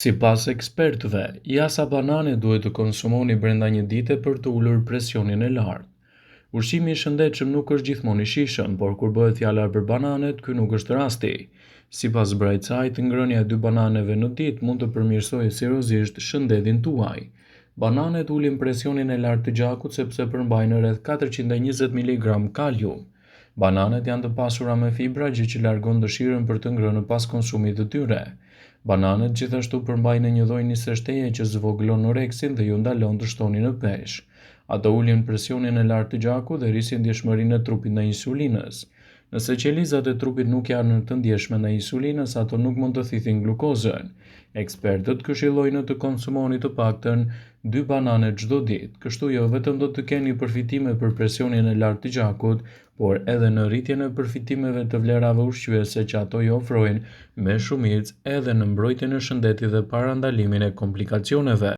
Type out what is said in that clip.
Sipas ekspertëve, jasa banane duhet të konsumoni brenda një dite për të ulur presionin e lartë. Ushqimi i shëndetshëm nuk është gjithmonë i shijshëm, por kur bëhet fjala për bananet, ky nuk është rasti. Sipas Brightside, ngrënia e 2 bananeve në ditë mund të përmirësojë seriozisht shëndetin tuaj. Bananet ulin presionin e lartë të gjakut sepse përmbajnë rreth 420 mg kalium. Bananet janë të pasura me fibra, gjë që largon dëshirën për të ngrënë pas konsumit të tyre. Bananet gjithashtu përmbajnë një lloj nisështeje që zvogëlon oreksin dhe ju ndalon të shtoni në peshë. Ato ulin presionin e lartë të gjakut dhe rrisin ndjeshmërinë e trupit ndaj insulinës. Nëse qelizat e trupit nuk janë të ndjeshme ndaj insulinës, ato nuk mund të thithin glukozën. Ekspertët këshillojnë të konsumoni të paktën 2 banane çdo ditë, kështu jo vetëm do të keni përfitime për presionin e lartë të gjakut, por edhe në rritjen e përfitimeve të vlerave ushqyese që ato i ofrojnë me shumicë edhe në mbrojtjen e shëndetit dhe parandalimin e komplikacioneve.